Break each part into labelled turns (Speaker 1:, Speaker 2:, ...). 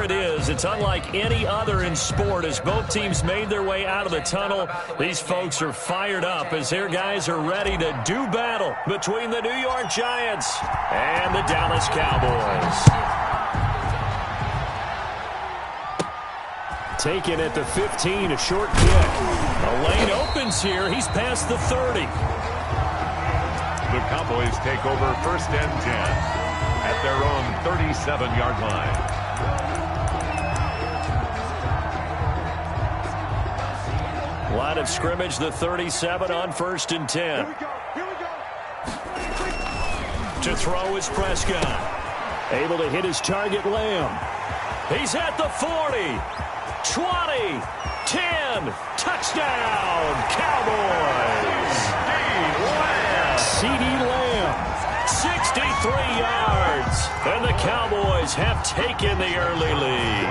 Speaker 1: it is. It's unlike any other in sport as both teams made their way out of the tunnel. These folks are fired up as their guys are ready to do battle between the New York Giants and the Dallas Cowboys. Taken at the 15, a short kick. A lane opens here. He's past the 30.
Speaker 2: The Cowboys take over 1st and 10. At their own 37-yard line.
Speaker 1: Line of scrimmage, the 37 on 1st and 10. To throw is Prescott. Able to hit his target, Lamb. He's at the 40, 20, 10. Touchdown, Cowboys. CeeDee Lamb. 63 yards, and the Cowboys have taken the early lead.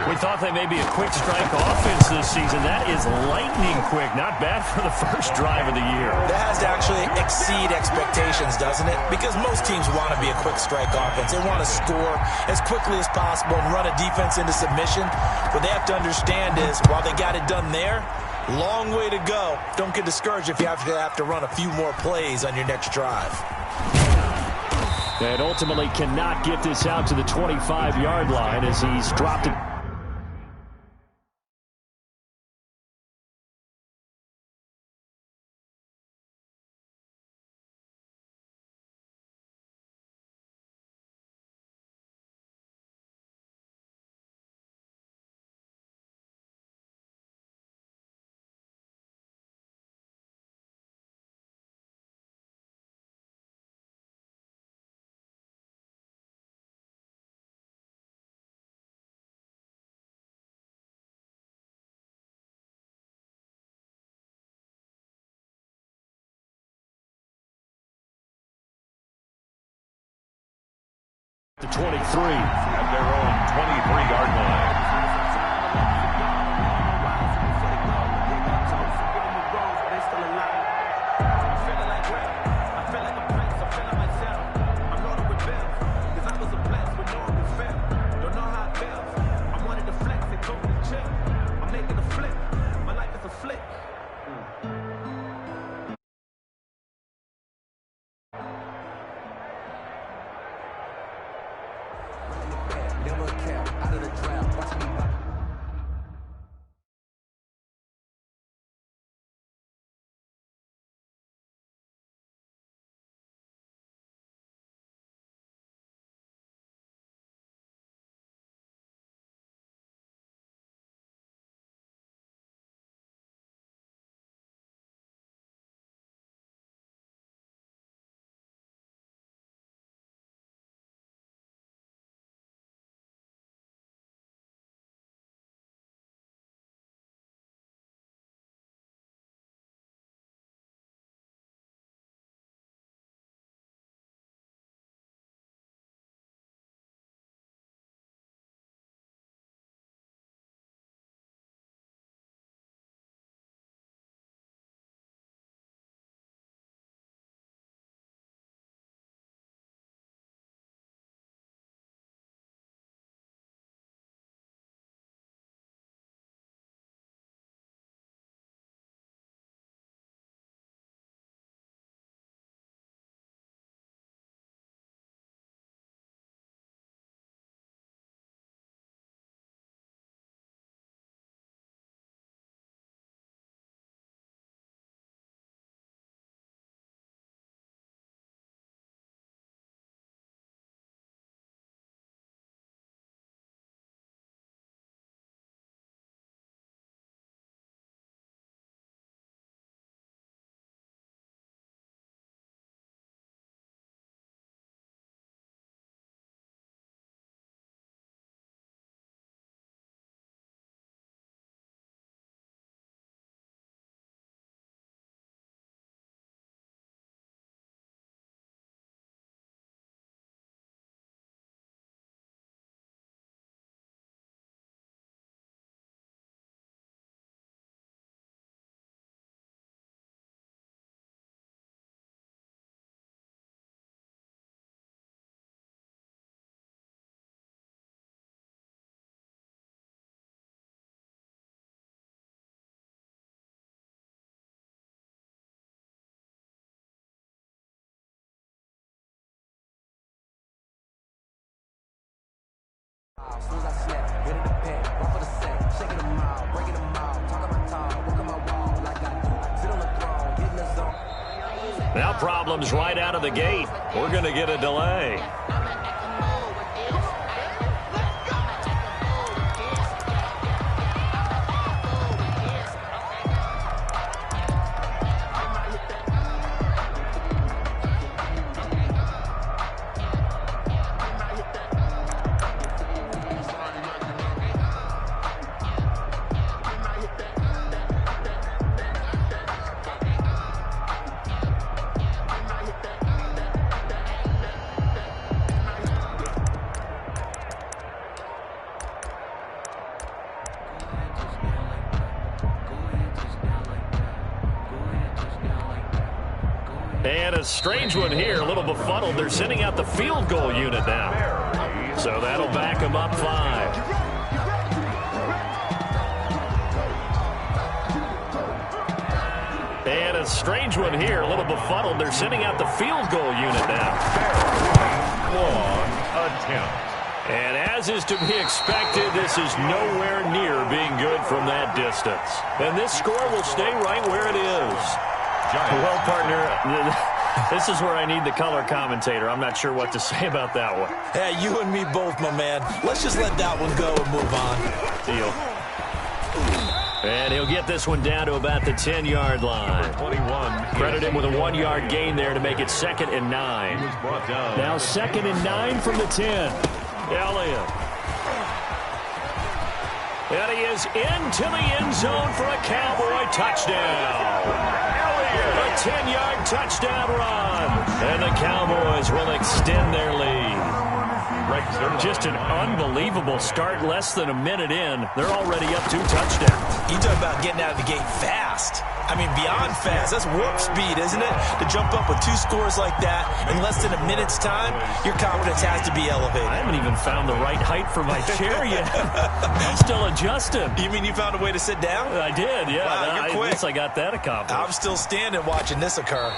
Speaker 1: We thought they may be a quick strike offense this season. That is lightning quick. Not bad for the first drive of the year.
Speaker 3: That has to actually exceed expectations, doesn't it? Because most teams want to be a quick strike offense. They want to score as quickly as possible and run a defense into submission. What they have to understand is, while they got it done there, long way to go. Don't get discouraged if you have to run a few more plays on your next drive.
Speaker 1: And ultimately cannot get this out to the 25-yard line as he's dropped it. The 23.
Speaker 2: At their own 23-yard line.
Speaker 4: Never care, out of the draft, watch me As soon as I snap, get in the pen, run for the set, shaking them out, breaking them out, talking my talk, walking my wall like I do, sit on the throne, get in the zone.
Speaker 1: Now problems right out of the gate. We're going to get a delay. And a strange one here, a little befuddled. They're sending out the field goal unit now. So that'll back them up 5. And a strange one here, a little befuddled. They're sending out the field goal unit now.
Speaker 2: Long attempt.
Speaker 1: And as is to be expected, this is nowhere near being good from that distance. And this score will stay right where it is. Well, partner, this is where I need the color commentator. I'm not sure what to say about that one.
Speaker 3: Hey, you and me both, my man. Let's just let that one go and move on.
Speaker 1: Deal. And he'll get this one down to about the 10-yard line.
Speaker 2: 21.
Speaker 1: Credit him with a 1-yard gain there to make it 2nd and 9. Now 2nd and 9 from the 10. Elliott. And he is into the end zone for a Cowboy touchdown. A 10-yard touchdown run. And the Cowboys will extend their lead. Just an unbelievable start. Less than a minute in, they're already up 2 touchdowns.
Speaker 3: You talk about getting out of the gate fast. I mean, beyond fast. That's warp speed, isn't it? To jump up with 2 scores like that in less than a minute's time, your confidence has to be elevated.
Speaker 1: I haven't even found the right height for my chair yet. I'm still adjusting.
Speaker 3: You mean you found a way to sit down?
Speaker 1: I did, yeah.
Speaker 3: Wow, you're quick.
Speaker 1: I guess I got that accomplished.
Speaker 3: I'm still standing watching this occur.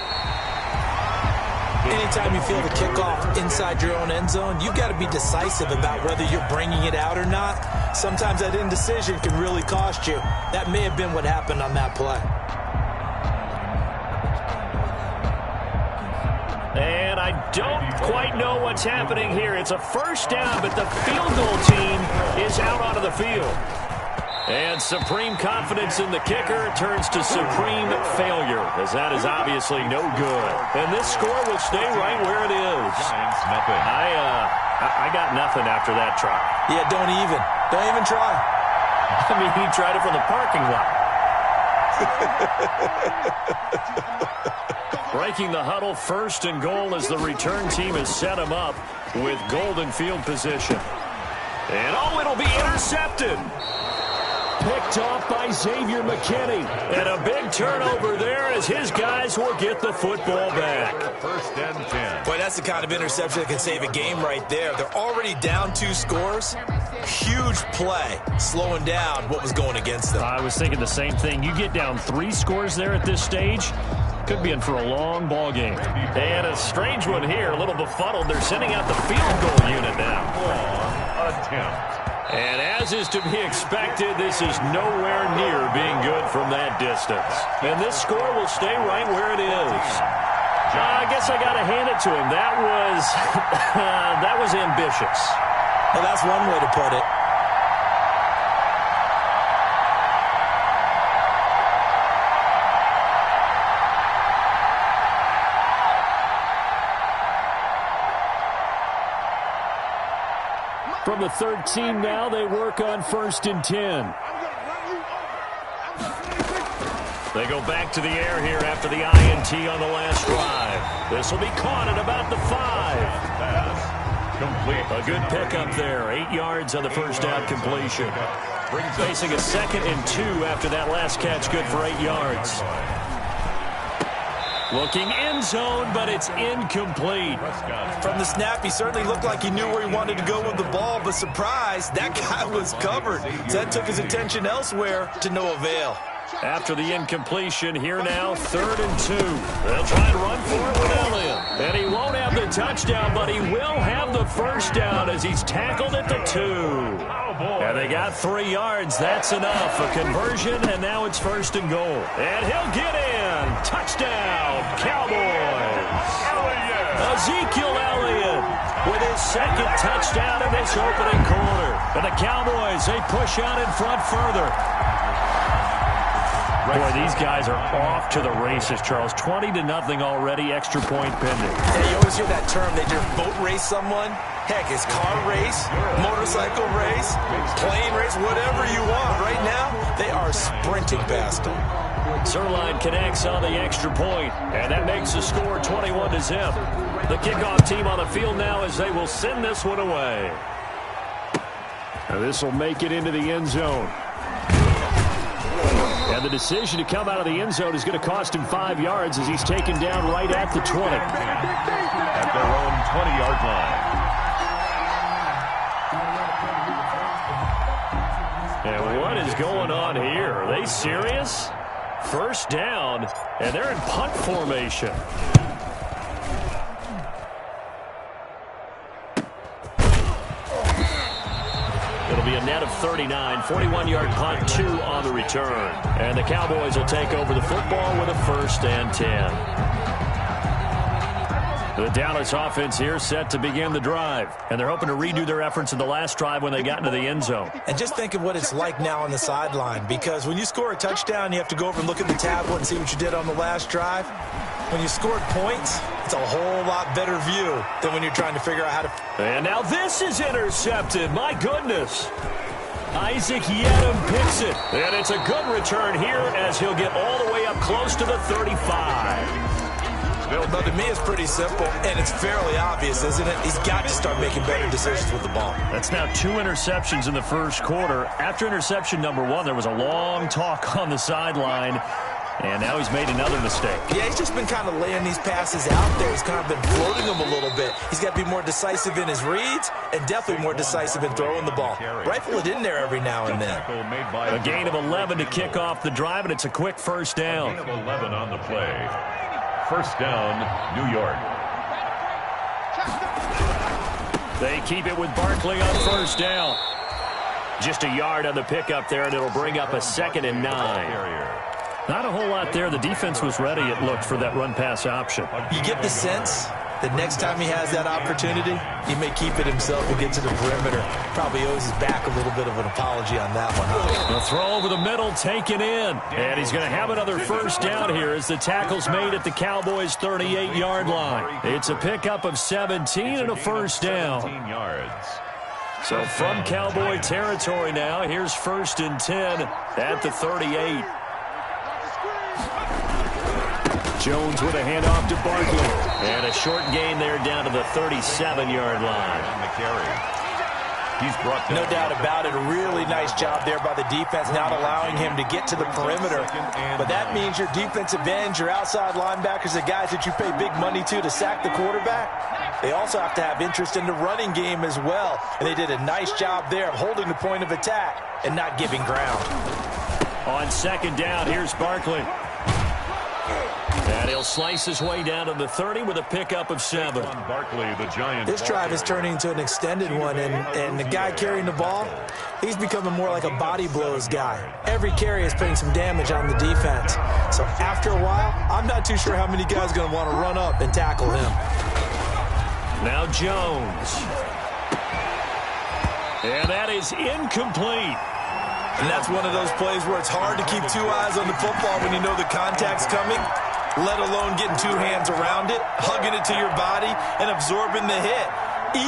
Speaker 3: Anytime you feel the kickoff inside your own end zone, you've got to be decisive about whether you're bringing it out or not. Sometimes that indecision can really cost you. That may have been what happened on that play.
Speaker 1: And I don't quite know what's happening here. It's a first down, but the field goal team is out onto the field. And supreme confidence in the kicker turns to supreme failure, as that is obviously no good. And this score will stay right where it is.
Speaker 2: Giants, nothing.
Speaker 1: I got nothing after that try.
Speaker 3: Yeah, don't even try.
Speaker 1: I mean, he tried it from the parking lot. Breaking the huddle, 1st and goal as the return team has set him up with golden field position. And it'll be intercepted. Picked off by Xavier McKinney. And a big turnover there as his guys will get the football back.
Speaker 2: 1st and 10.
Speaker 3: Boy, that's the kind of interception that can save a game right there. They're already down 2 scores. Huge play, slowing down what was going against them.
Speaker 1: I was thinking the same thing. You get down 3 scores there at this stage, could be in for a long ball game. And a strange one here, a little befuddled. They're sending out the field goal unit now.
Speaker 2: Long attempt.
Speaker 1: And as is to be expected, this is nowhere near being good from that distance. And this score will stay right where it is. I guess I got to hand it to him. That was ambitious.
Speaker 3: Well, that's one way to put it.
Speaker 1: From the 13 now, they work on 1st and 10. They go back to the air here after the INT on the last drive. This will be caught at about the 5.
Speaker 2: Pass complete.
Speaker 1: A good pickup there. 8 yards on the first down completion. Facing a 2nd and 2 after that last catch, good for 8 yards. Looking end zone, but it's incomplete.
Speaker 3: From the snap, he certainly looked like he knew where he wanted to go with the ball, but surprise, that guy was covered. So that took his attention elsewhere to no avail.
Speaker 1: After the incompletion, here now, 3rd and 2. They'll try and run for it with Elliott. And he won't have the touchdown, but he will have the first down as he's tackled at the 2. They got 3 yards. That's enough. A conversion, and now it's 1st and goal. And he'll get in. Touchdown, Cowboys. Ezekiel Elliott with his 2nd touchdown in this opening quarter. And the Cowboys, they push out in front further. Boy, these guys are off to the races, Charles. 20-0 already, extra point pending.
Speaker 3: Yeah, you always hear that term, they just boat race someone. Heck, it's car race, motorcycle race, plane race, whatever you want. Right now, they are sprinting past them.
Speaker 1: Zerline connects on the extra point, and that makes the score 21-0. The kickoff team on the field now as they will send this one away. Now this will make it into the end zone. And the decision to come out of the end zone is going to cost him 5 yards as he's taken down right at the 20.
Speaker 2: At their own 20-yard line.
Speaker 1: And what is going on here? Are they serious? 1st down, and they're in punt formation. It'll be a net of 39, 41-yard punt, 2 on the return. And the Cowboys will take over the football with a 1st and 10. The Dallas offense here set to begin the drive. And they're hoping to redo their efforts in the last drive when they got into the end zone.
Speaker 3: And just think of what it's like now on the sideline. Because when you score a touchdown, you have to go over and look at the tablet and see what you did on the last drive. When you scored points, it's a whole lot better view than when you're trying to figure out how to...
Speaker 1: And now this is intercepted. My goodness. Isaac Yedem picks it. And it's a good return here as he'll get all the way up close to the 35.
Speaker 3: But to me, it's pretty simple, and it's fairly obvious, isn't it? He's got to start making better decisions with the ball.
Speaker 1: That's now 2 interceptions in the 1st quarter. After interception number 1, there was a long talk on the sideline, and now he's made another mistake.
Speaker 3: Yeah, he's just been kind of laying these passes out there. He's kind of been floating them a little bit. He's got to be more decisive in his reads and definitely more decisive in throwing the ball. Rifle it in there every now and then.
Speaker 1: A gain of 11 to kick off the drive, and it's a quick 1st down.
Speaker 2: Gain of 11 on the play. 1st down, New York.
Speaker 1: They keep it with Barkley on 1st down. Just a yard on the pickup there, and it'll bring up a 2nd and 9. Not a whole lot there. The defense was ready, it looked, for that run-pass option.
Speaker 3: You get the sense that next time he has that opportunity, he may keep it himself and get to the perimeter. Probably owes his back a little bit of an apology on that one.
Speaker 1: The throw over the middle taken in. And he's going to have another 1st down here as the tackle's made at the Cowboys' 38-yard line. It's a pickup of 17 and a 1st down.
Speaker 2: 17 yards.
Speaker 1: So from Cowboy territory now, here's 1st and 10 at the 38. Jones with a handoff to Barkley. And a short gain there down to the 37-yard line.
Speaker 2: He's brought
Speaker 3: no doubt about it. A really nice job there by the defense, not allowing him to get to the perimeter. But that means your defensive ends, your outside linebackers, the guys that you pay big money to sack the quarterback, they also have to have interest in the running game as well. And they did a nice job there of holding the point of attack and not giving ground.
Speaker 1: On 2nd down, here's Barkley. And he'll slice his way down to the 30 with a pickup of 7.
Speaker 2: Barkley, the Giant.
Speaker 3: This drive is turning into an extended one, and the guy carrying the ball, he's becoming more like a body blows guy. Every carry is putting some damage on the defense. So after a while, I'm not too sure how many guys are going to want to run up and tackle him.
Speaker 1: Now Jones. And that is incomplete.
Speaker 3: And that's one of those plays where it's hard to keep 2 eyes on the football when you know the contact's coming, let alone getting 2 hands around it, hugging it to your body, and absorbing the hit.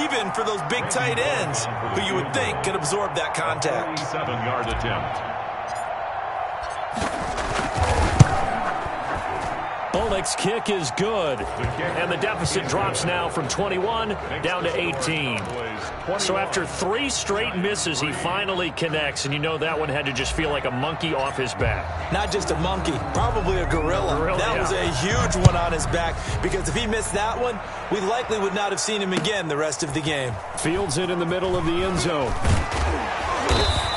Speaker 3: Even for those big tight ends who you would think could absorb that contact.
Speaker 2: 7-yard attempt.
Speaker 1: Bullock's kick is good. And the deficit drops now from 21 down to 18. So after 3 straight misses, he finally connects. And you know that one had to just feel like a monkey off his back.
Speaker 3: Not just a monkey, probably a gorilla. That was a huge one on his back. Because if he missed that one, we likely would not have seen him again the rest of the game.
Speaker 1: Fields it in the middle of the end zone.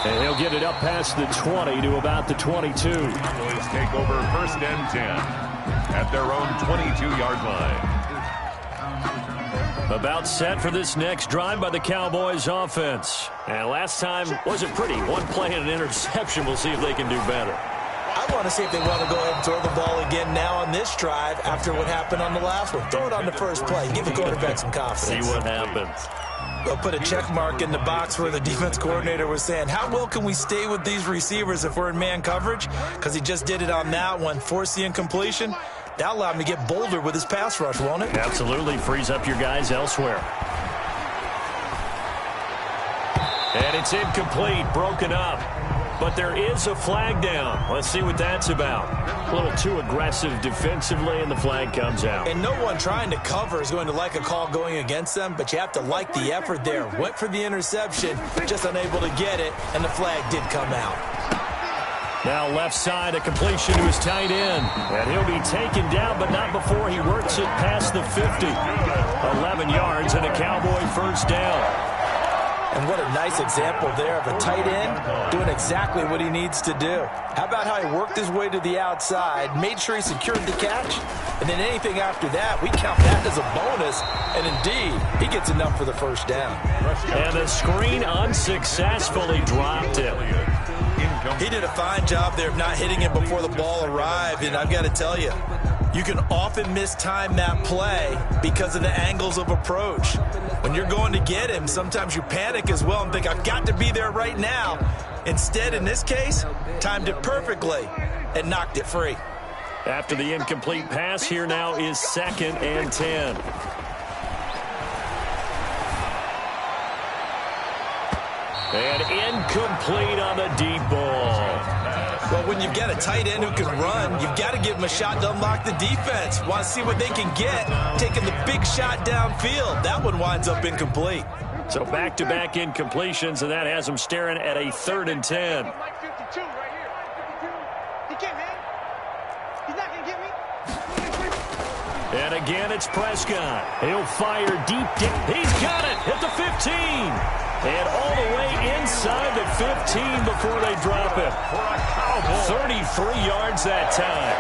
Speaker 1: And he'll get it up past the 20 to about the 22.
Speaker 2: Cowboys take over 1st and 10 at their own 22-yard line.
Speaker 1: About set for this next drive by the Cowboys offense. And last time wasn't pretty. One play and an interception. We'll see if they can do better.
Speaker 3: I want to see if they want to go ahead and throw the ball again now on this drive after what happened on the last one. Throw it on the first play. Give the quarterback some confidence.
Speaker 1: See what happens.
Speaker 3: They'll put a check mark in the box where the defense coordinator was saying, how well can we stay with these receivers if we're in man coverage? Because he just did it on that one. Force the incompletion. That'll allow him to get bolder with his pass rush, won't it?
Speaker 1: Absolutely. Frees up your guys elsewhere. And it's incomplete, broken up. But there is a flag down. Let's see what that's about. A little too aggressive defensively, and the flag comes out.
Speaker 3: And no one trying to cover is going to like a call going against them, but you have to like the effort there. Went for the interception, just unable to get it, and the flag did come out.
Speaker 1: Now left side, a completion to his tight end. And he'll be taken down, but not before he works it past the 50. 11 yards and a Cowboy first down.
Speaker 3: And what a nice example there of a tight end doing exactly what he needs to do. How about how he worked his way to the outside, made sure he secured the catch, and then anything after that, we count that as a bonus. And indeed, he gets enough for the first down.
Speaker 1: And the screen unsuccessfully dropped it.
Speaker 3: He did a fine job there of not hitting him before the ball arrived, and I've got to tell you, you can often mistime that play because of the angles of approach. When you're going to get him, sometimes you panic as well and think, I've got to be there right now. Instead, in this case, timed it perfectly and knocked it free.
Speaker 1: After the incomplete pass, here now is 2nd and 10. And incomplete on the deep ball.
Speaker 3: Well, when you've got a tight end who can run, you've got to give him a shot to unlock the defense. Want to see what they can get, taking the big shot downfield. That one winds up incomplete.
Speaker 1: So back-to-back incompletions, and that has them staring at a 3rd and 10. And again, it's Prescott. He'll fire deep. He's got it at the 15. And all the way inside the 15 before they drop it. 33 yards that time.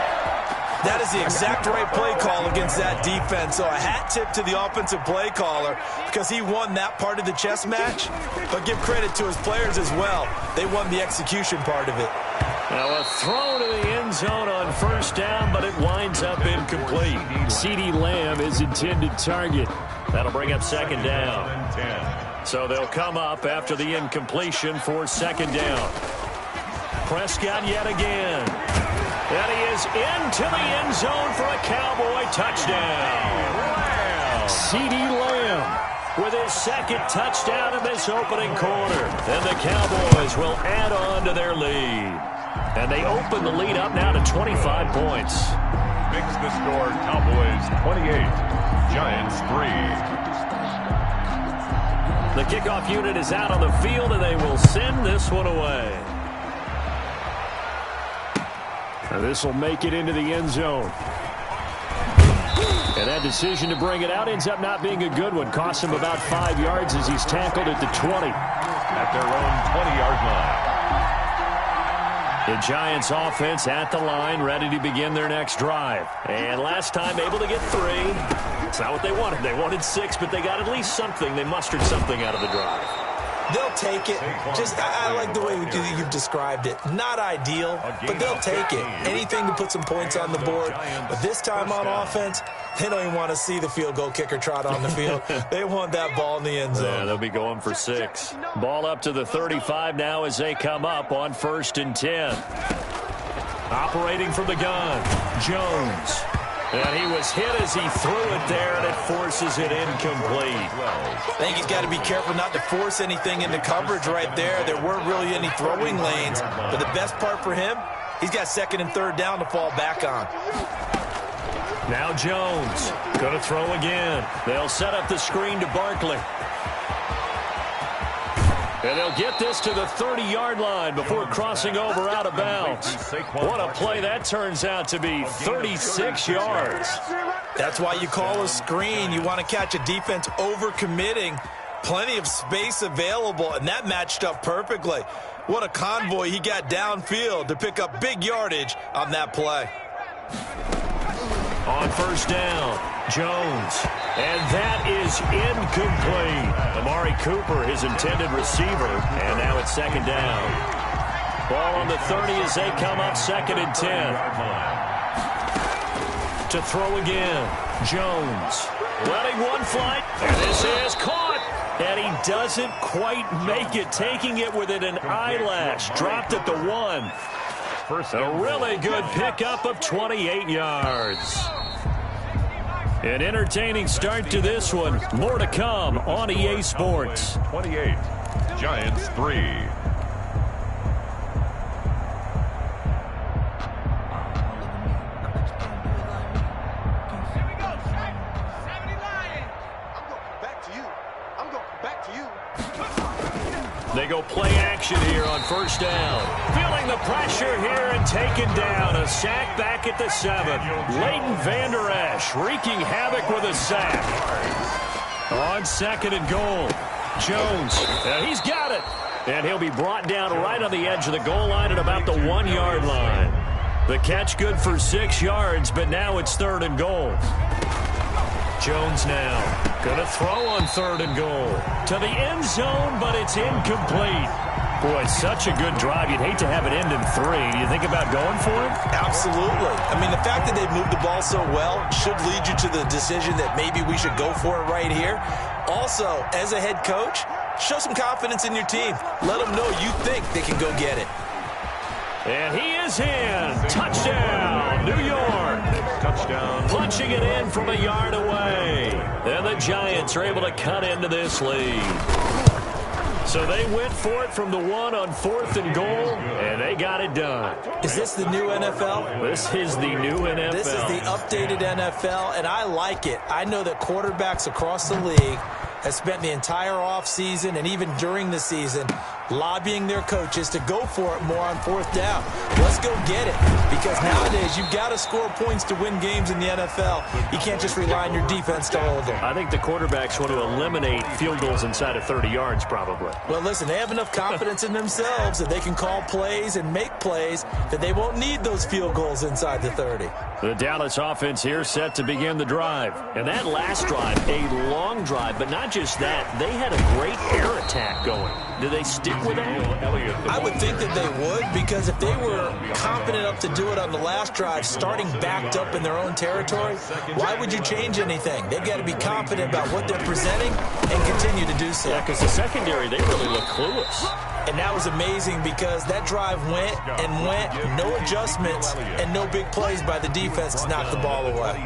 Speaker 3: That is the exact right play call against that defense. So a hat tip to the offensive play caller because he won that part of the chess match. But give credit to his players as well. They won the execution part of it.
Speaker 1: Now a throw to the end zone on first down, but it winds up incomplete. CeeDee Lamb is intended target. That'll bring up 2nd down. So they'll come up after the incompletion for 2nd down. Prescott yet again. And he is into the end zone for a Cowboy touchdown. CeeDee Lamb with his 2nd touchdown in this opening quarter. And the Cowboys will add on to their lead. And they open the lead up now to 25 points.
Speaker 2: Makes the score Cowboys 28, Giants 3.
Speaker 1: The kickoff unit is out on the field, and they will send this one away. And this will make it into the end zone. And that decision to bring it out ends up not being a good one. Costs him about 5 yards as he's tackled at the 20.
Speaker 2: At their own 20-yard line.
Speaker 1: The Giants offense at the line, ready to begin their next drive. And last time able to get 3. It's not what they wanted. They wanted 6, but they got at least something. They mustered something out of the drive.
Speaker 3: They'll take it. Just, I like the way you've described it. Not ideal, but they'll take it. Anything to put some points on the board. But this time on offense, they don't even want to see the field goal kicker trot on the field. They want that ball in the end zone.
Speaker 1: Yeah, they'll be going for 6. Ball up to the 35 now as they come up on 1st and 10. Operating from the gun, Jones. And he was hit as he threw it there, and it forces it incomplete.
Speaker 3: I think he's got to be careful not to force anything into coverage right there. There weren't really any throwing lanes. But the best part for him, he's got 2nd and 3rd down to fall back on.
Speaker 1: Now Jones going to throw again. They'll set up the screen to Barkley. And they'll get this to the 30-yard line before crossing over out of bounds. What a play that turns out to be, 36 yards.
Speaker 3: That's why you call a screen. You want to catch a defense over-committing. Plenty of space available, and that matched up perfectly. What a convoy he got downfield to pick up big yardage on that play.
Speaker 1: On first down, Jones. And that is incomplete. Amari Cooper, his intended receiver. And now it's second down. Ball on the 30 as they come up 2nd and 10. To throw again, Jones. Letting one fly. And this is caught. And he doesn't quite make it. Taking it within an eyelash. Dropped at the 1. A really good pickup of 28 yards. An entertaining start to this one. More to come on EA Sports.
Speaker 2: 28, Giants 3.
Speaker 1: They go play action here on first down. Feeling the pressure here and taken down. A sack back at the 7. Leighton Vander Esch wreaking havoc with a sack. On 2nd and goal. Jones, he's got it. And he'll be brought down right on the edge of the goal line at about the 1-yard line. The catch good for 6 yards, but now it's 3rd and goal. Jones now going to throw on 3rd and goal. To the end zone, but it's incomplete. Boy, such a good drive. You'd hate to have it end in 3. Do you think about going for it?
Speaker 3: Absolutely. I mean, the fact that they've moved the ball so well should lead you to the decision that maybe we should go for it right here. Also, as a head coach, show some confidence in your team. Let them know you think they can go get it.
Speaker 1: And he is in. Touchdown, New York.
Speaker 2: Touchdown.
Speaker 1: Punching it in from a yard away. And the Giants are able to cut into this lead. So they went for it from the 1 on 4th and goal, and they got it done.
Speaker 3: Is this the new NFL?
Speaker 1: This is the new NFL.
Speaker 3: This is the updated NFL, and I like it. I know that quarterbacks across the league have spent the entire offseason and even during the season lobbying their coaches to go for it more on 4th down. Let's go get it. Because nowadays, you've got to score points to win games in the NFL. You can't just rely on your defense to hold them.
Speaker 1: I think the quarterbacks want to eliminate field goals inside of 30 yards, probably.
Speaker 3: Well, listen, they have enough confidence in themselves that they can call plays and make plays that they won't need those field goals inside the 30.
Speaker 1: The Dallas offense here set to begin the drive. And that last drive, a long drive, but not just that. They had a great air attack going. Do they stick with that?
Speaker 3: I would think that they would, because if they were confident enough to do it on the last drive, starting backed up in their own territory, why would you change anything? They've got to be confident about what they're presenting and continue to do so.
Speaker 1: Yeah, because the secondary, they really look clueless.
Speaker 3: And that was amazing because that drive went and went, no adjustments, and no big plays by the defense to knock the ball away.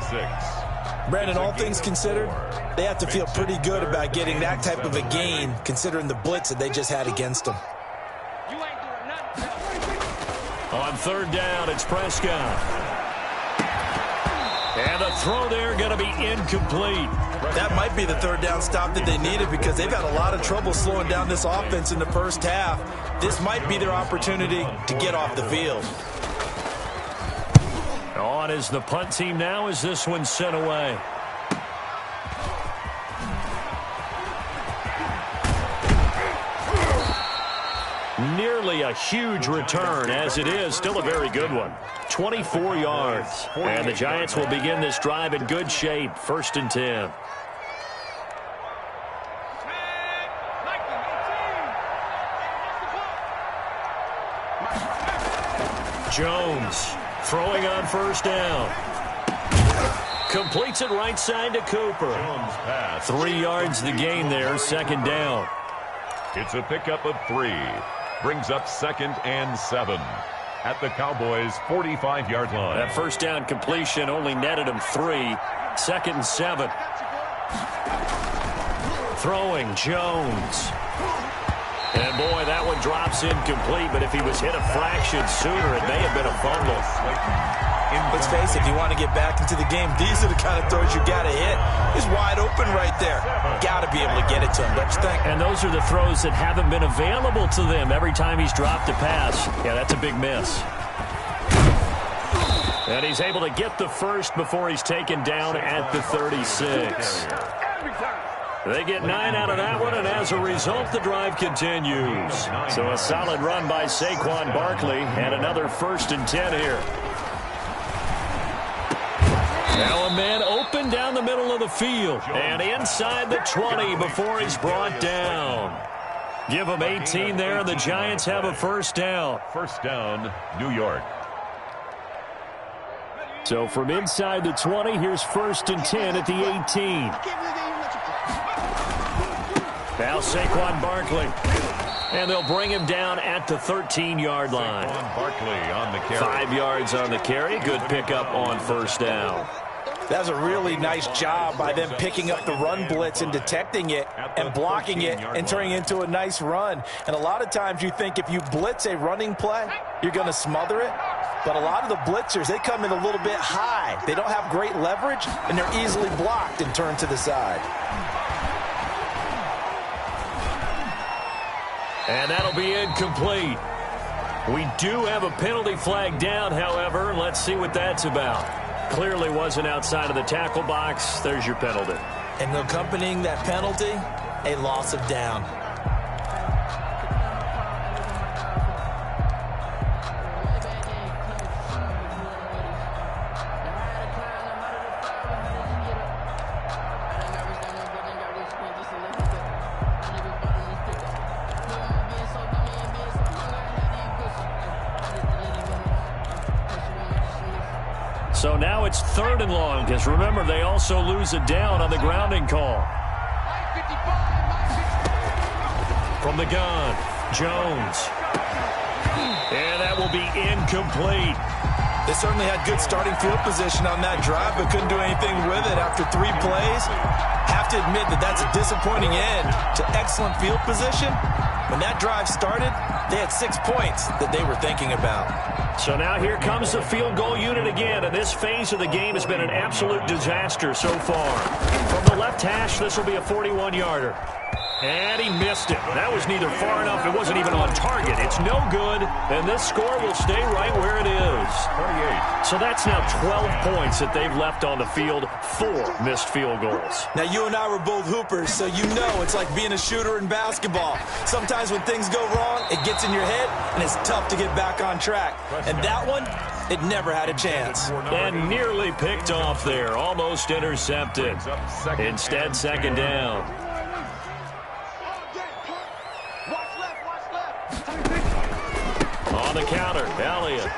Speaker 3: Brandon, all things considered, they have to feel pretty good about getting that type of a gain, considering the blitz that they just had against them.
Speaker 1: On 3rd down, it's Prescott. And the throw there going to be incomplete.
Speaker 3: That might be the 3rd down stop that they needed, because they've had a lot of trouble slowing down this offense in the first half. This might be their opportunity to get off the field.
Speaker 1: On is the punt team now as this one's sent away. Nearly a huge return, as it is still a very good one. 24 yards. And the Giants will begin this drive in good shape. 1st and 10. Jones throwing on 1st down. Completes it right side to Cooper. 3 yards the gain there, 2nd down.
Speaker 2: It's a pickup of 3. Brings up 2nd and 7 at the Cowboys' 45-yard line.
Speaker 1: That 1st down completion only netted him 3. 2nd and 7. Throwing Jones. And boy, that one drops incomplete, but if he was hit a fraction sooner, it may have been a fumble.
Speaker 3: Let's face it, if you want to get back into the game, these are the kind of throws you got to hit. He's wide open right there. Got to be able to get it to him, don't you think?
Speaker 1: And those are the throws that haven't been available to them every time he's dropped a pass. Yeah, that's a big miss. And he's able to get the first before he's taken down at the 36. They get 9 out of that one, and as a result, the drive continues. So a solid run by Saquon Barkley, and another 1st and 10 here. Now a man open down the middle of the field and inside the 20 before he's brought down. Give them 18 there, and the Giants have a first down.
Speaker 2: First down, New York.
Speaker 1: So from inside the 20, here's 1st and 10 at the 18. Now Saquon Barkley. And they'll bring him down at the 13-yard line.
Speaker 2: Saquon Barkley on the carry.
Speaker 1: 5 yards on the carry. Good pickup on first down.
Speaker 3: That's a really nice job by them picking up the run blitz and detecting it and blocking it and turning it into a nice run. And a lot of times you think if you blitz a running play, you're going to smother it. But a lot of the blitzers, they come in a little bit high. They don't have great leverage, and they're easily blocked and turned to the side.
Speaker 1: And that'll be incomplete. We do have a penalty flag down, however. Let's see what that's about. Clearly wasn't outside of the tackle box. There's your penalty.
Speaker 3: And accompanying that penalty, a loss of down.
Speaker 1: So now it's 3rd and long, because remember, they also lose a down on the grounding call. From the gun, Jones. And that will be incomplete.
Speaker 3: They certainly had good starting field position on that drive, but couldn't do anything with it after 3 plays. Have to admit that that's a disappointing end to excellent field position. When that drive started, they had 6 points that they were thinking about.
Speaker 1: So now here comes the field goal unit again, and this phase of the game has been an absolute disaster so far. From the left hash, this will be a 41-yarder. And he missed it. That was neither far enough. It wasn't even on target. It's no good, and this score will stay right where it is.
Speaker 2: 28.
Speaker 1: So that's now 12 points that they've left on the field. 4 missed field goals.
Speaker 3: Now, you and I were both hoopers, so you know it's like being a shooter in basketball. Sometimes when things go wrong, it gets in your head, and it's tough to get back on track. And that one, it never had a chance.
Speaker 1: And nearly picked off there. Almost intercepted. Instead, 2nd down. On the counter, Elliott.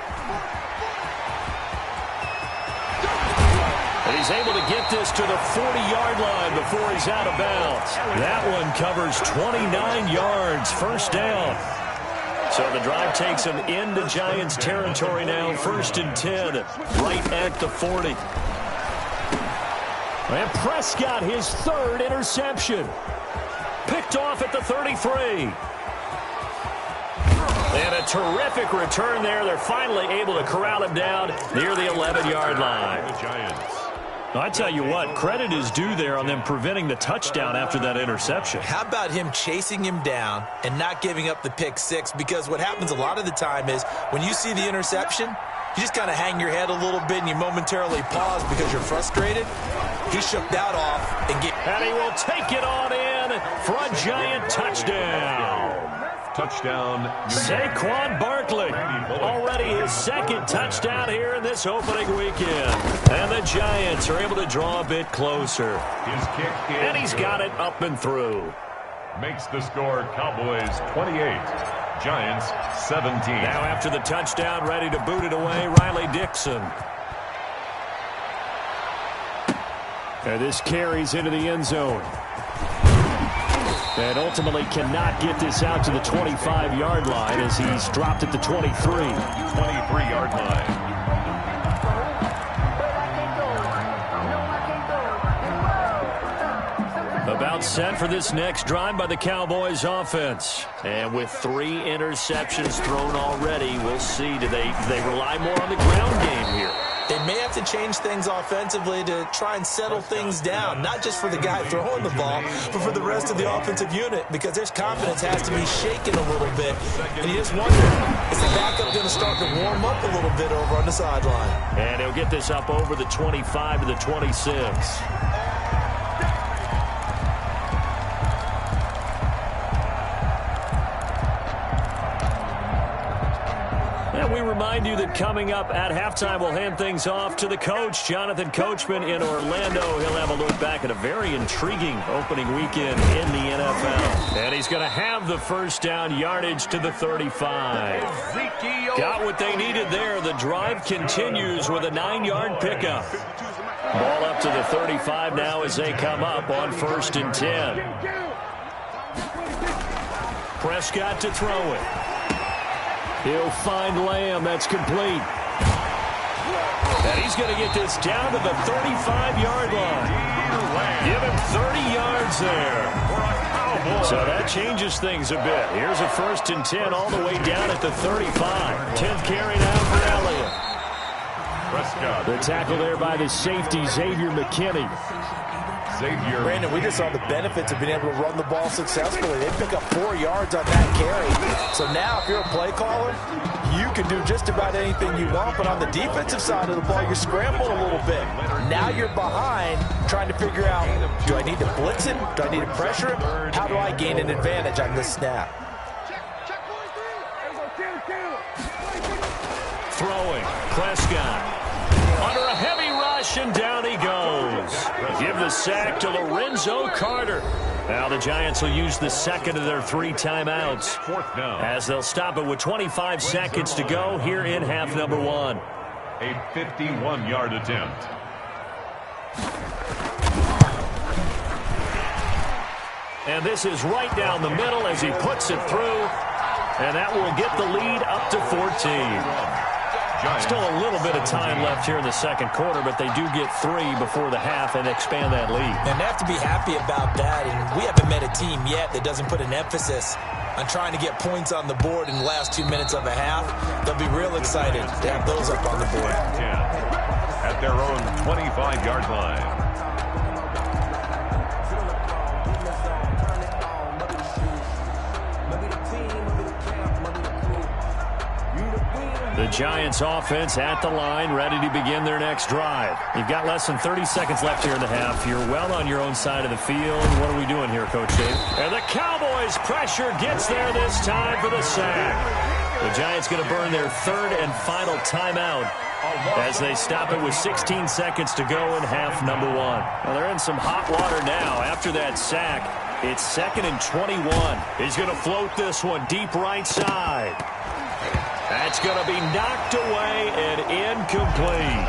Speaker 1: And he's able to get this to the 40-yard line before he's out of bounds. That one covers 29 yards, first down. So the drive takes him into Giants territory now, 1st and 10, right at the 40. And Prescott, his 3rd interception. Picked off at the 33. And a terrific return there. They're finally able to corral him down near the 11-yard line. I tell you what, credit is due there on them preventing the touchdown after that interception.
Speaker 3: How about him chasing him down and not giving up the pick 6? Because what happens a lot of the time is when you see the interception, you just kind of hang your head a little bit and you momentarily pause because you're frustrated. He shook that off and
Speaker 1: he will take it on in for a Giant touchdown.
Speaker 2: Touchdown,
Speaker 1: Saquon Barkley. Already his 2nd touchdown here in this opening weekend. And the Giants are able to draw a bit closer.
Speaker 2: His kick is
Speaker 1: and he's got it up and through.
Speaker 2: Makes the score Cowboys 28, Giants 17.
Speaker 1: Now after the touchdown, ready to boot it away, Riley Dixon. And this carries into the end zone. And ultimately cannot get this out to the 25-yard line as he's dropped at the 23.
Speaker 2: 23-yard line.
Speaker 1: About set for this next drive by the Cowboys offense. And with 3 interceptions thrown already, we'll see. Do they rely more on the ground game here?
Speaker 3: They may have to change things offensively to try and settle things down, not just for the guy throwing the ball, but for the rest of the offensive unit, because their confidence has to be shaken a little bit. And you just wonder, is the backup going to start to warm up a little bit over on the sideline?
Speaker 1: And he'll get this up over the 25 to the 26. And we remind you that coming up at halftime, we'll hand things off to the coach, Jonathan Coachman in Orlando. He'll have a look back at a very intriguing opening weekend in the NFL. And he's going to have the first down yardage to the 35. Got what they needed there. The drive continues with a 9-yard pickup. Ball up to the 35 now as they come up on 1st and 10. Prescott to throw it. He'll find Lamb. That's complete. And he's going to get this down to the 35-yard line. Give him 30 yards there. So that changes things a bit. Here's a 1st and 10 all the way down at the 35. 10th carry now for Elliott.
Speaker 2: Prescott.
Speaker 1: The tackle there by the safety, Xavier McKinney.
Speaker 3: Brandon, we just saw the benefits of being able to run the ball successfully. They pick up 4 yards on that carry. So now if you're a play caller, you can do just about anything you want. But on the defensive side of the ball, you're scrambling a little bit. Now you're behind trying to figure out, do I need to blitz him? Do I need to pressure him? How do I gain an advantage on this snap?
Speaker 1: Throwing. Prescott. Under a heavy rush, and down he goes. Give the sack to Lorenzo Carter. Now the Giants will use the second of their 3 timeouts.
Speaker 2: 4th down.
Speaker 1: As they'll stop it with 25 seconds to go here in half number 1.
Speaker 2: A 51-yard attempt.
Speaker 1: And this is right down the middle as he puts it through. And that will get the lead up to 14. Still a little bit of time left here in the second quarter, but they do get 3 before the half and expand that lead.
Speaker 3: And they have to be happy about that. And we haven't met a team yet that doesn't put an emphasis on trying to get points on the board in the last 2 minutes of a half. They'll be real excited to have those up on the board.
Speaker 2: At their own 25-yard line.
Speaker 1: The Giants offense at the line, ready to begin their next drive. You've got less than 30 seconds left here in the half. You're well on your own side of the field. What are we doing here, Coach Dave? And the Cowboys' pressure gets there this time for the sack. The Giants going to burn their 3rd and final timeout as they stop it with 16 seconds to go in half number 1. Well, they're in some hot water now after that sack. It's 2nd and 21. He's going to float this one deep right side. That's going to be knocked away and incomplete.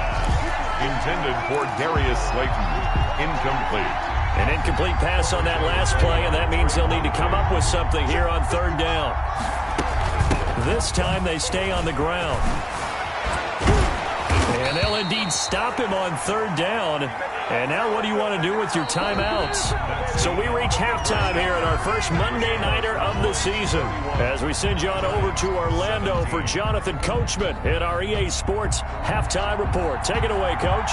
Speaker 2: Intended for Darius Slayton. Incomplete.
Speaker 1: An incomplete pass on that last play, and that means they'll need to come up with something here on 3rd down. This time they stay on the ground. And they'll indeed stop him on 3rd down. And now what do you want to do with your timeouts? So we reach halftime here at our first Monday Nighter of the season as we send you on over to Orlando for Jonathan Coachman in our EA Sports Halftime Report. Take it away, Coach.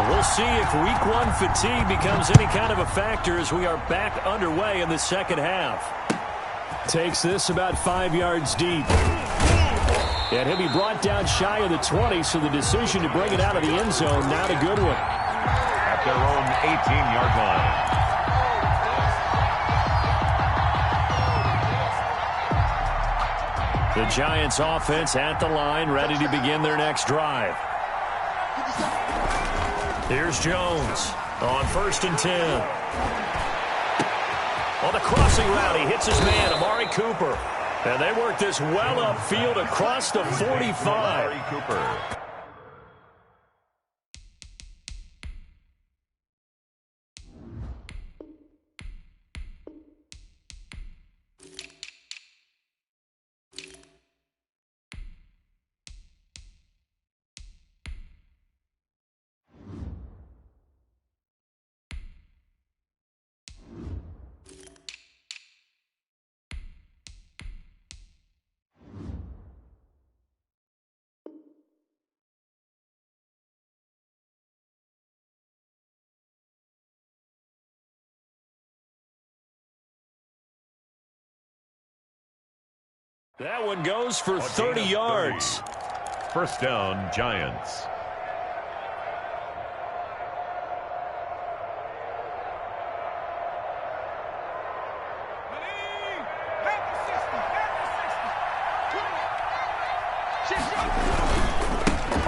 Speaker 1: We'll see if Week 1 fatigue becomes any kind of a factor as we are back underway in the second half. Takes this about 5 yards deep. And he'll be brought down shy of the 20, so the decision to bring it out of the end zone, not a good one.
Speaker 2: At their own 18-yard line.
Speaker 1: The Giants offense at the line, ready to begin their next drive. Here's Jones on 1st and 10. On the crossing route, he hits his man, Amari Cooper. And they work this well upfield across the 45.
Speaker 2: Amari Cooper.
Speaker 1: That one goes for 30 yards.
Speaker 2: 1st down, Giants.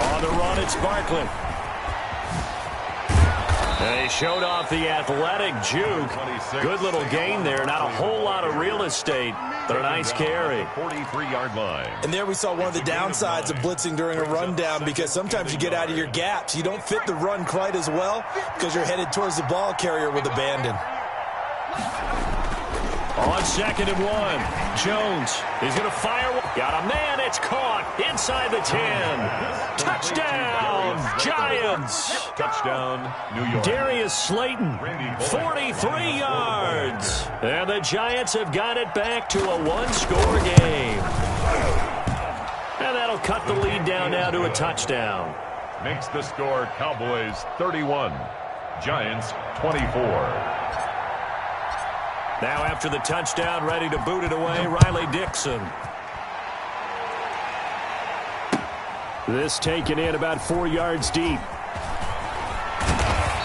Speaker 1: On the run, it's Barkley. And he showed off the athletic juke. Good little gain there. Not a whole lot of real estate, but a nice carry.
Speaker 2: 43-yard line.
Speaker 3: And there we saw one of the downsides of blitzing during a rundown, because sometimes you get out of your gaps. You don't fit the run quite as well because you're headed towards the ball carrier with abandon.
Speaker 1: On 2nd and 1, Jones is going to fire. Got a man. It's caught inside the 10. Touchdown, Giants.
Speaker 2: Touchdown, New York.
Speaker 1: Darius Slayton, 43 yards. And the Giants have got it back to a one-score game. And that'll cut the lead down now to a touchdown.
Speaker 2: Makes the score Cowboys 31, Giants 24.
Speaker 1: Now after the touchdown, ready to boot it away, Riley Dixon. This taken in about 4 yards deep.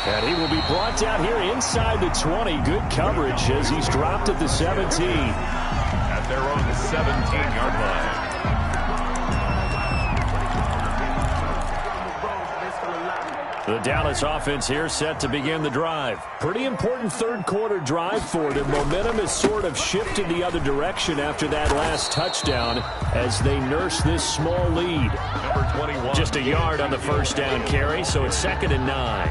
Speaker 1: And he will be brought down here inside the 20. Good coverage as he's dropped at the 17.
Speaker 2: At their own 17-yard line.
Speaker 1: The Dallas offense here set to begin the drive. Pretty important third-quarter drive for them. Momentum has sort of shifted the other direction after that last touchdown as they nurse this small lead.
Speaker 2: Number 21.
Speaker 1: Just a yard on the first down carry, so it's 2nd and 9.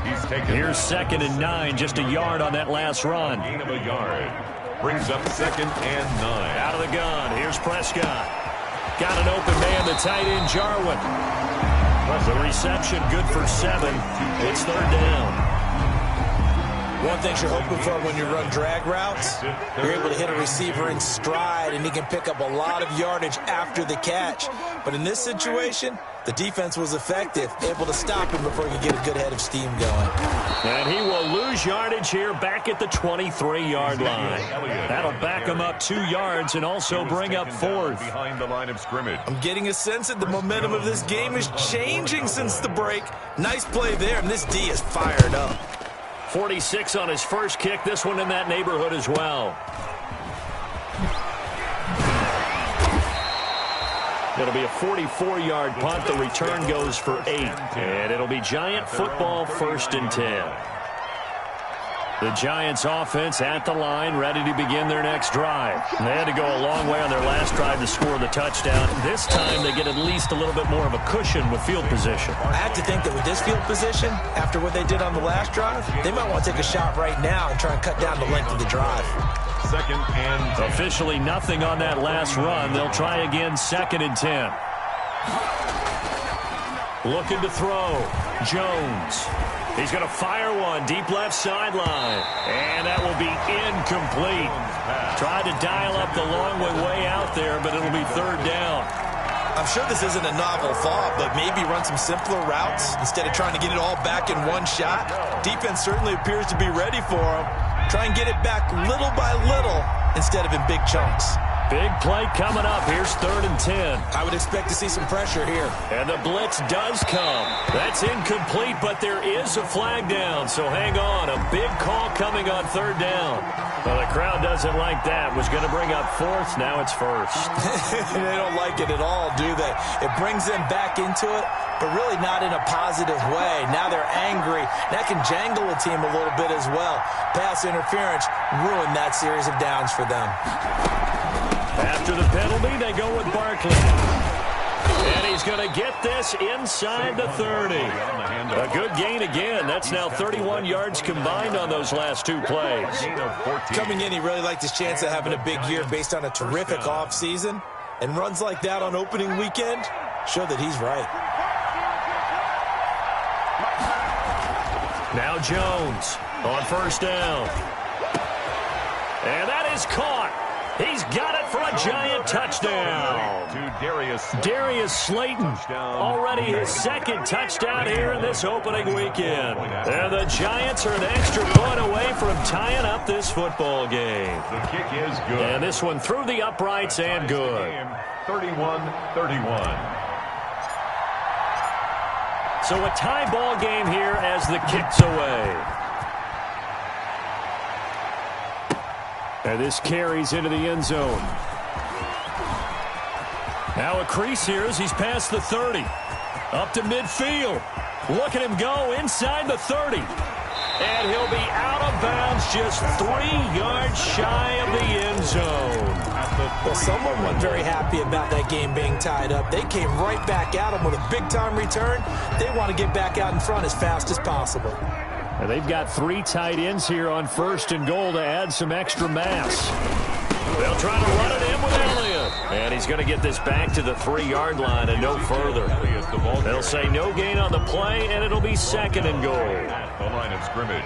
Speaker 2: He's taken.
Speaker 1: Here's 2nd and 9, just a yard on that last run.
Speaker 2: Gain of a yard. Brings up 2nd and 9.
Speaker 1: Out of the gun, here's Prescott. Got an open man, the tight end, Jarwin. The reception good for 7. It's 3rd down.
Speaker 3: One thing you're hoping for when you run drag routes, you're able to hit a receiver in stride, and he can pick up a lot of yardage after the catch. But in this situation, the defense was effective, able to stop him before he could get a good head of steam going.
Speaker 1: And he will lose yardage here back at the 23-yard line. That'll back him up 2 yards and also bring up 4th.
Speaker 2: Behind the line of scrimmage.
Speaker 3: I'm getting a sense that the momentum of this game is changing since the break. Nice play there, and this D is fired up.
Speaker 1: 46 on his first kick. This one in that neighborhood as well. It'll be a 44-yard punt. The return goes for 8. And it'll be Giant football, 1st and 10. The Giants offense at the line, ready to begin their next drive. And they had to go a long way on their last drive to score the touchdown. This time they get at least a little bit more of a cushion with field position.
Speaker 3: I have to think that with this field position, after what they did on the last drive, they might want to take a shot right now and try and cut down the length of the drive.
Speaker 2: 2nd and 10.
Speaker 1: Officially nothing on that last run. They'll try again, 2nd and 10. Looking to throw. Jones. He's going to fire one deep left sideline. And that will be incomplete. Tried to dial up the long way out there, but it'll be 3rd down.
Speaker 3: I'm sure this isn't a novel thought, but maybe run some simpler routes instead of trying to get it all back in one shot. Defense certainly appears to be ready for him. Try and get it back little by little instead of in big chunks.
Speaker 1: Big play coming up. Here's 3rd and 10.
Speaker 3: I would expect to see some pressure here.
Speaker 1: And the blitz does come. That's incomplete, but there is a flag down, so hang on. A big call coming on 3rd down. Well, the crowd doesn't like that. Was going to bring up 4th. Now it's 1st.
Speaker 3: They don't like it at all, do they? It brings them back into it, but really not in a positive way. Now they're angry. That can jangle a team a little bit as well. Pass interference ruined that series of downs for them.
Speaker 1: After the penalty, they go with Barkley. And he's going to get this inside the 30. A good gain again. That's now 31 yards combined on those last 2 plays.
Speaker 3: Coming in, he really liked his chance of having a big year based on a terrific offseason. And runs like that on opening weekend show that he's right.
Speaker 1: Now Jones on 1st down. And that is caught. He's got it for a Giant touchdown.
Speaker 2: To
Speaker 1: Darius Slayton, already his 2nd touchdown here in this opening weekend. And the Giants are an extra point away from tying up this football game.
Speaker 2: The kick is good.
Speaker 1: And this one through the uprights and good.
Speaker 2: 31-31.
Speaker 1: So a tie ball game here as the kick's away. And this carries into the end zone. Now a crease here as he's past the 30. Up to midfield. Look at him go inside the 30. And he'll be out of bounds just 3 yards shy of the end zone.
Speaker 3: Well, someone wasn't very happy about that game being tied up. They came right back at him with a big-time return. They want to get back out in front as fast as possible.
Speaker 1: And they've got 3 tight ends here on 1st and goal to add some extra mass. They'll try to run it in with Elliott. And he's going to get this back to the 3-yard line and no further. They'll say no gain on the play, and it'll be 2nd and goal.
Speaker 2: The line of scrimmage.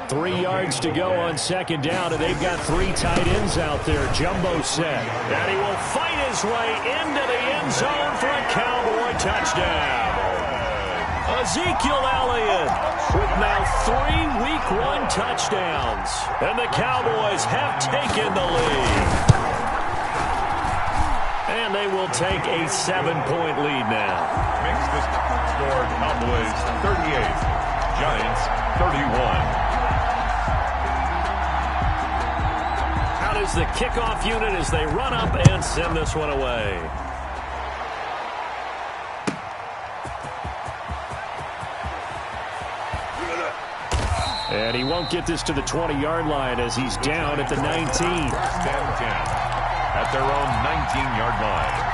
Speaker 1: 3 yards to go on 2nd down, and they've got 3 tight ends out there. Jumbo set. And he will fight his way into the end zone for a Cowboy touchdown. Ezekiel Elliott with now 3 Week 1 touchdowns. And the Cowboys have taken the lead. And they will take a 7-point lead now.
Speaker 2: Makes the score Cowboys 38, Giants 31.
Speaker 1: Out is the kickoff unit as they run up and send this one away. And he won't get this to the 20-yard line as he's down at the 19.
Speaker 2: 10-10 at their own 19-yard line.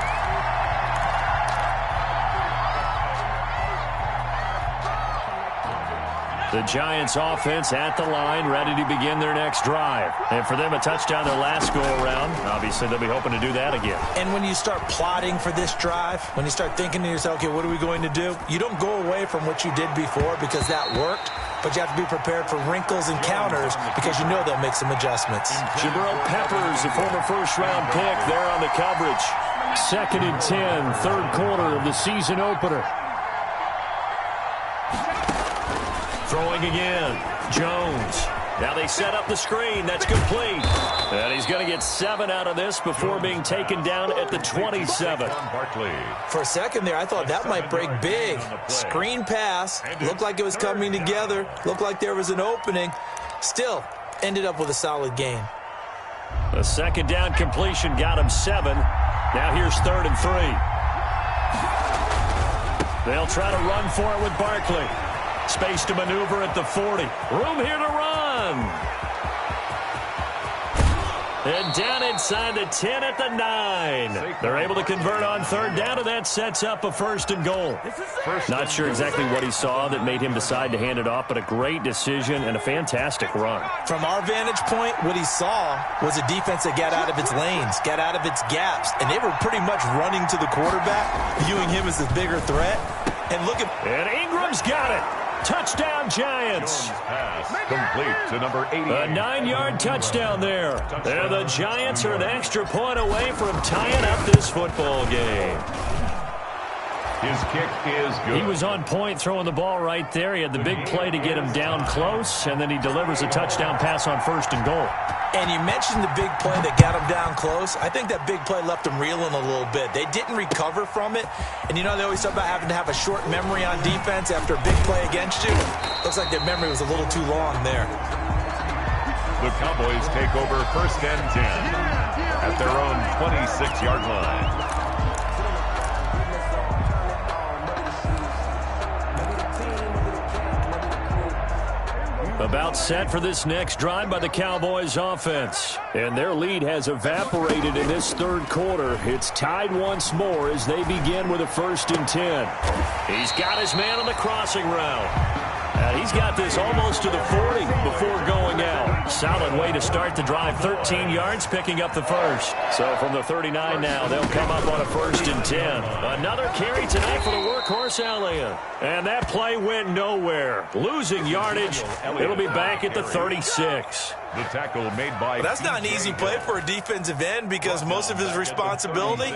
Speaker 1: The Giants offense at the line, ready to begin their next drive. And for them, a touchdown their last go-around. Obviously, they'll be hoping to do that again.
Speaker 3: And when you start plotting for this drive, when you start thinking to yourself, okay, what are we going to do? You don't go away from what you did before because that worked, but you have to be prepared for wrinkles and counters because you know they'll make some adjustments.
Speaker 1: Jabril Peppers, the former first-round pick, there on the coverage. 2nd and 10, 3rd quarter of the season opener. Throwing again. Jones. Now they set up the screen. That's complete. And he's going to get 7 out of this before being taken down at the 27.
Speaker 3: For a second there, I thought that might break big. Screen pass. Looked like it was coming together. Looked like there was an opening. Still, ended up with a solid gain.
Speaker 1: A 2nd down completion got him 7. Now here's 3rd and 3. They'll try to run for it with Barkley. Space to maneuver at the 40. Room here to run. And down inside the 10 at the 9. They're able to convert on 3rd down, and that sets up a 1st and goal. Not sure exactly what he saw that made him decide to hand it off, but a great decision and a fantastic run.
Speaker 3: From our vantage point, what he saw was a defense that got out of its lanes, got out of its gaps, and they were pretty much running to the quarterback, viewing him as the bigger threat. And look at...
Speaker 1: And Ingram's got it. Touchdown, Giants.
Speaker 2: Pass complete to number 80.
Speaker 1: A 9-yard touchdown there. And the Giants are an extra point away from tying up this football game.
Speaker 2: His kick is good.
Speaker 1: He was on point throwing the ball right there. He had the big play to get him down close, and then he delivers a touchdown pass on 1st and goal.
Speaker 3: And you mentioned the big play that got him down close. I think that big play left him reeling a little bit. They didn't recover from it. And you know, they always talk about having to have a short memory on defense after a big play against you. Looks like their memory was a little too long there.
Speaker 2: The Cowboys take over 1st and 10 at their own 26-yard line.
Speaker 1: About set for this next drive by the Cowboys offense. And their lead has evaporated in this 3rd quarter. It's tied once more as they begin with a 1st and 10. He's got his man on the crossing route. And he's got this almost to the 40 before going out. Solid way to start the drive. 13 yards, picking up the 1st. So from the 39 now, they'll come up on a 1st and 10. Another carry tonight for the workhorse Elliott. And that play went nowhere. Losing yardage. It'll be back at the 36.
Speaker 2: The tackle made by...
Speaker 3: That's not an easy play for a defensive end because most of his responsibility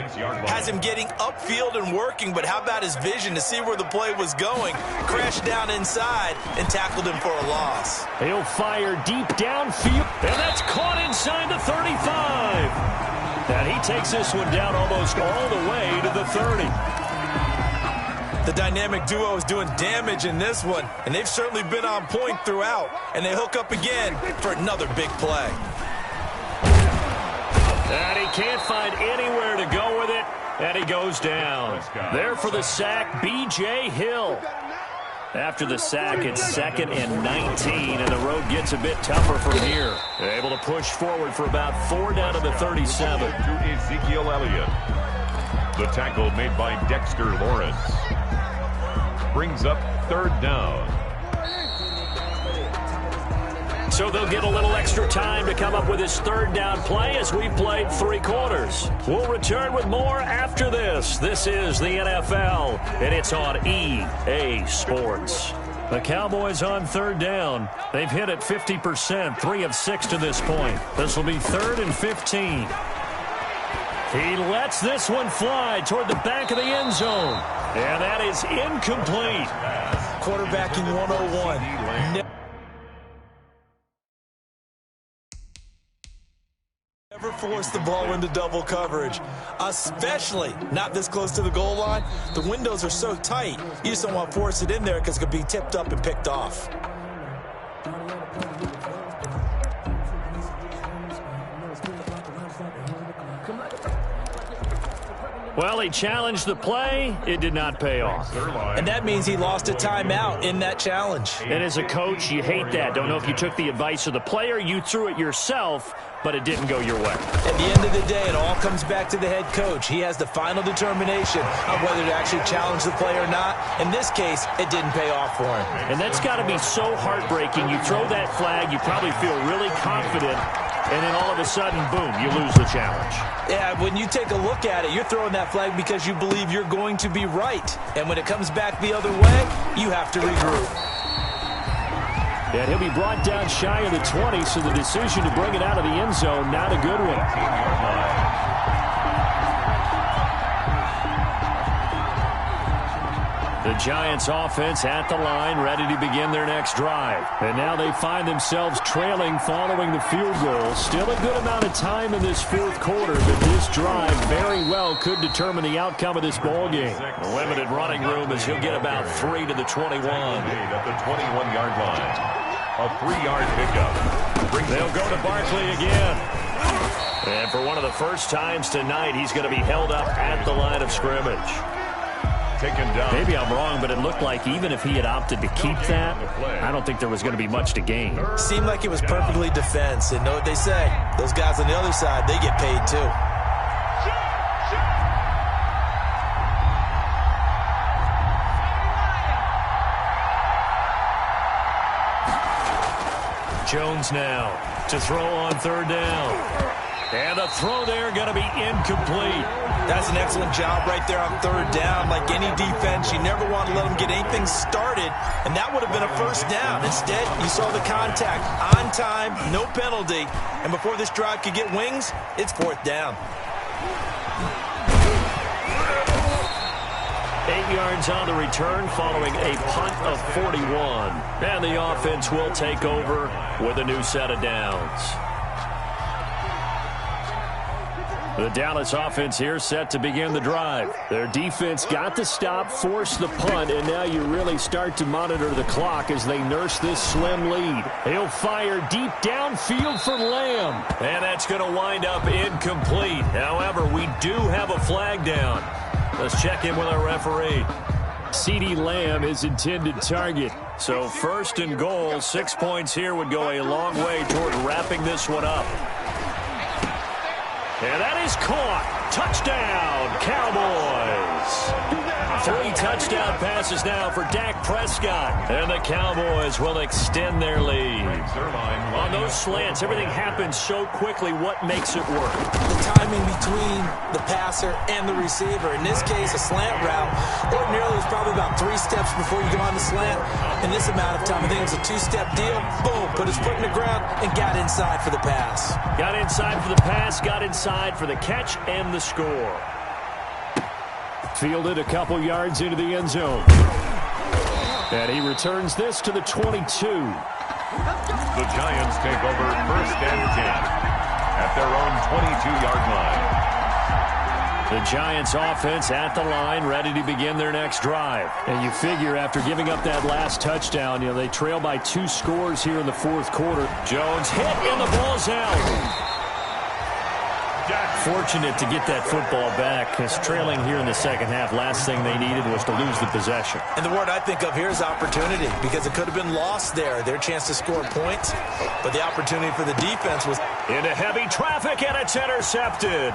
Speaker 3: has him getting upfield and working, but how about his vision to see where the play was going, crashed down inside, and tackled him for a loss.
Speaker 1: He'll fire deep downfield, and that's caught inside the 35. And he takes this one down almost all the way to the 30.
Speaker 3: The dynamic duo is doing damage in this one, and they've certainly been on point throughout. And they hook up again for another big play.
Speaker 1: And he can't find anywhere to go with it. And he goes down. There for the sack, B.J. Hill. After the sack, it's 2nd and 19, and the road gets a bit tougher from here. They're able to push forward for about 4 down to the 37.
Speaker 2: To Ezekiel Elliott. The tackle made by Dexter Lawrence. Brings up 3rd down.
Speaker 1: So they'll get a little extra time to come up with his 3rd down play as we've played 3 quarters. We'll return with more after this. This is the NFL, and it's on EA Sports. The Cowboys on 3rd down. They've hit it 50%, 3 of 6 to this point. This will be 3rd and 15. He lets this one fly toward the back of the end zone. And that is incomplete.
Speaker 3: Quarterbacking 101. Never force the ball into double coverage, especially not this close to the goal line. The windows are so tight, you just don't want to force it in there because it could be tipped up and picked off.
Speaker 1: Well, he challenged the play. It did not pay off.
Speaker 3: And that means he lost a timeout in that challenge.
Speaker 1: And as a coach, you hate that. Don't know if you took the advice of the player, you threw it yourself, but it didn't go your way.
Speaker 3: At the end of the day, it all comes back to the head coach. He has the final determination on whether to actually challenge the play or not. In this case, it didn't pay off for him.
Speaker 1: And that's got to be so heartbreaking. You throw that flag, you probably feel really confident, and then all of a sudden, boom, you lose the challenge.
Speaker 3: Yeah, when you take a look at it, you're throwing that flag because you believe you're going to be right. And when it comes back the other way, you have to regroup.
Speaker 1: And he'll be brought down shy of the 20, so the decision to bring it out of the end zone, not a good one. The Giants offense at the line, ready to begin their next drive. And now they find themselves trailing following the field goal. Still a good amount of time in this 4th quarter, but this drive very well could determine the outcome of this ball game. The limited running room as he'll get about 3 to the 21.
Speaker 2: At the 21-yard line. A 3-yard pickup.
Speaker 1: They'll go to Barkley again. And for one of the first times tonight, he's going to be held up at the line of scrimmage.
Speaker 2: Taken down.
Speaker 1: Maybe I'm wrong, but it looked like even if he had opted to keep that, I don't think there was going to be much to gain.
Speaker 3: Seemed like it was perfectly defense. And know what they say? Those guys on the other side, they get paid too.
Speaker 1: Jones now to throw on 3rd down. And the throw there going to be incomplete.
Speaker 3: That's an excellent job right there on 3rd down. Like any defense, you never want to let them get anything started, and that would have been a 1st down. Instead, you saw the contact on time, no penalty, and before this drive could get wings, it's 4th down.
Speaker 1: 8 yards on the return following a punt of 41. And the offense will take over with a new set of downs. The Dallas offense here set to begin the drive. Their defense got the stop, forced the punt, and now you really start to monitor the clock as they nurse this slim lead. He'll fire deep downfield for Lamb. And that's going to wind up incomplete. However, we do have a flag down. Let's check in with our referee. CeeDee Lamb is intended target. So 1st and goal, 6 points here would go a long way toward wrapping this one up. And that is caught. Touchdown, Cowboys. 3 touchdown passes now for Dak Prescott. And the Cowboys will extend their lead. On those slants, everything happens so quickly. What makes it work?
Speaker 3: The timing between the passer and the receiver. In this case, a slant route. Ordinarily, it's probably about 3 steps before you go on the slant. In this amount of time, I think it was a 2-step deal. Boom, put his foot in the ground and got inside for the pass.
Speaker 1: Got inside for the pass, got inside for the catch and the score. Fielded a couple yards into the end zone. And he returns this to the 22.
Speaker 2: The Giants take over 1st and 10 at their own 22-yard line.
Speaker 1: The Giants offense at the line, ready to begin their next drive. And you figure after giving up that last touchdown, they trail by 2 scores here in the 4th quarter. Jones hit and the ball's out. fortunate to get that football back, because trailing here in the second half, last thing they needed was to lose the possession.
Speaker 3: And the word I think of here is opportunity, because it could have been lost there, their chance to score points. But the opportunity for the defense was
Speaker 1: into heavy traffic, and it's intercepted.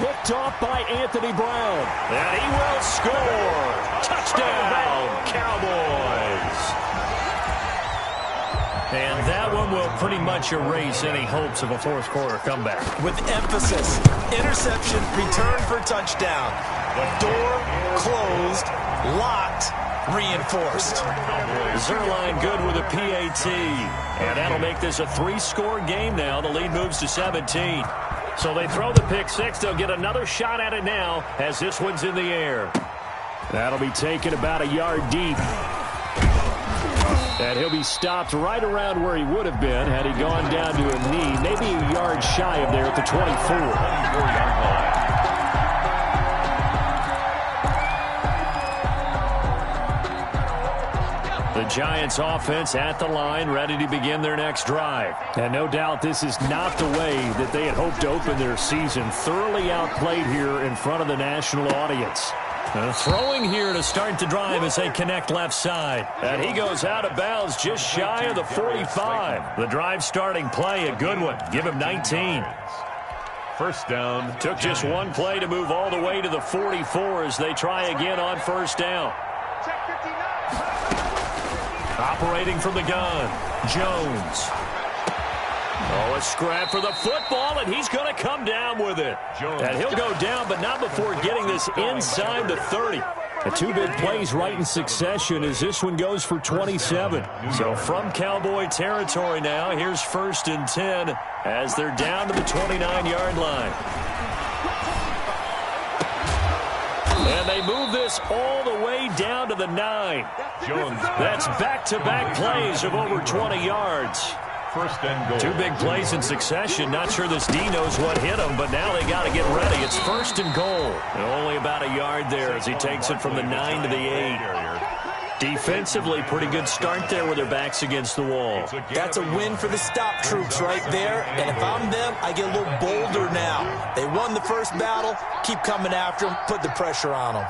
Speaker 1: Picked off by Anthony Brown. And he will score. Touchdown, Cowboys. And that one will pretty much erase any hopes of a fourth quarter comeback.
Speaker 3: with emphasis. Interception, return for touchdown. Door closed, locked, reinforced.
Speaker 1: Zerline good with a PAT. And that'll make this a 3-score game now. The lead moves to 17. So they throw the pick six. They'll get another shot at it now as this one's in the air. That'll be taken about a yard deep. And he'll be stopped right around where he would have been had he gone down to a knee, maybe a yard shy of there at the 24-yard line. The Giants offense at the line, ready to begin their next drive. And no doubt this is not the way that they had hoped to open their season. Thoroughly outplayed here in front of the national audience. Throwing here to start the drive as they connect left side. And he goes out of bounds just shy of the 45. The drive starting play, a good one. Give him 19.
Speaker 2: First down.
Speaker 1: Took just one play to move all the way to the 44 as they try again on first down. Operating from the gun, Jones. Oh, a scrap for the football, and he's going to come down with it. And he'll go down, but not before getting this inside the 30. The two big plays right in succession as this one goes for 27. So from Cowboy territory now, here's 1st and 10 as they're down to the 29-yard line. And they move this all the way down to the 9. That's back-to-back plays of over 20 yards.
Speaker 2: First and goal.
Speaker 1: Two big plays in succession. Not sure this D knows what hit him, but now they got to get ready. It's 1st and goal. And only about a yard there as he takes it from the 9 to the 8. Defensively, pretty good start there with their backs against the wall.
Speaker 3: That's a win for the stop troops right there. And if I'm them, I get a little bolder now. They won the first battle. Keep coming after them. Put the pressure on them.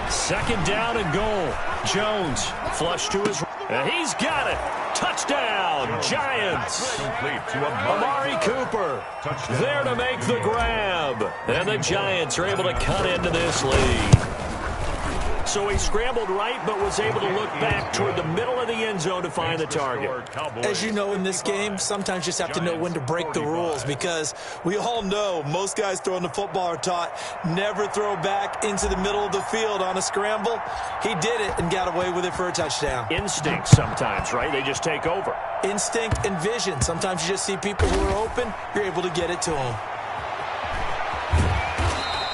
Speaker 1: 2nd down and goal. Jones flush to his right. And he's got it. Touchdown, Giants. Amari Cooper there to make the grab. And the Giants are able to cut into this lead. So he scrambled right, but was able to look back toward the middle of the end zone to find the target.
Speaker 3: As you know in this game, sometimes you just have to know when to break the rules, because we all know most guys throwing the football are taught never throw back into the middle of the field on a scramble. He did it and got away with it for a touchdown.
Speaker 1: Instinct sometimes, right? They just take over.
Speaker 3: Instinct and vision. Sometimes you just see people who are open, you're able to get it to them.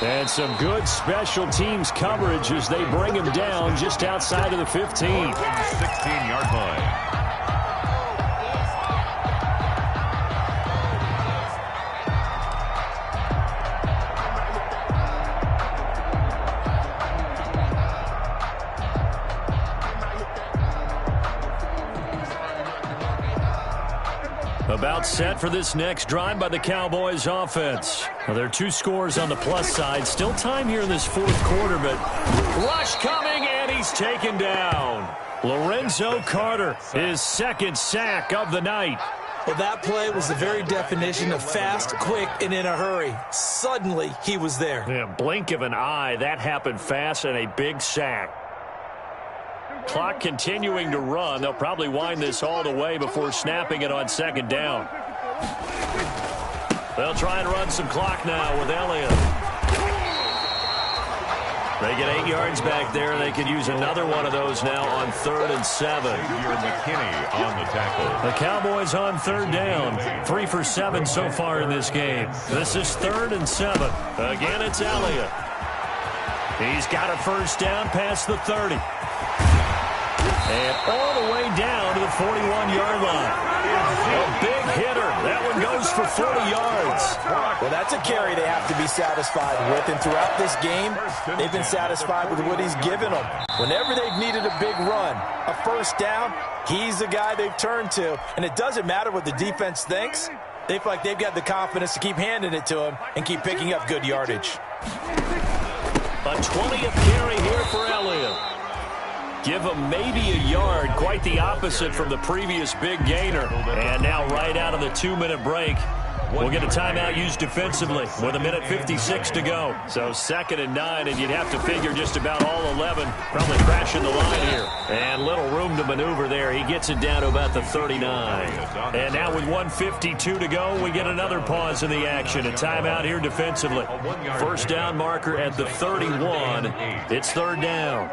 Speaker 1: And some good special teams coverage as they bring him down just outside of the 15.
Speaker 2: 16-yard line.
Speaker 1: About set for this next drive by the Cowboys offense. Well, there are 2 scores on the plus side. Still time here in this 4th quarter, but rush coming, and he's taken down. Lorenzo Carter, his 2nd sack of the night.
Speaker 3: Well, that play was the very definition of fast, quick, and in a hurry. Suddenly, he was there.
Speaker 1: Yeah, blink of an eye, that happened fast, and a big sack. Clock continuing to run. They'll probably wind this all the way before snapping it on 2nd down. They'll try and run some clock now with Elliott. They get 8 yards back there. They could use another one of those now on 3rd and 7.
Speaker 2: Xavier McKinney on the tackle.
Speaker 1: The Cowboys on 3rd down. 3 for 7 so far in this game. This is 3rd and 7. Again, it's Elliott. He's got a first down past the 30. And all the way down to the 41-yard line. A big hitter. That one goes for 40 yards.
Speaker 3: Well, that's a carry they have to be satisfied with. And throughout this game, they've been satisfied with what he's given them. Whenever they've needed a big run, a first down, he's the guy they've turned to. And it doesn't matter what the defense thinks. They feel like they've got the confidence to keep handing it to him and keep picking up good yardage.
Speaker 1: A 20th carry here for Elliott. Give him maybe a yard, quite the opposite from the previous big gainer. And now right out of the 2-minute break, we'll get a timeout used defensively with 1:56 to go. So 2nd and 9, and you'd have to figure just about all 11 probably crashing the line here. And little room to maneuver there. He gets it down to about the 39. And now with 1:52 to go, we get another pause in the action. A timeout here defensively. First down marker at the 31. It's 3rd down.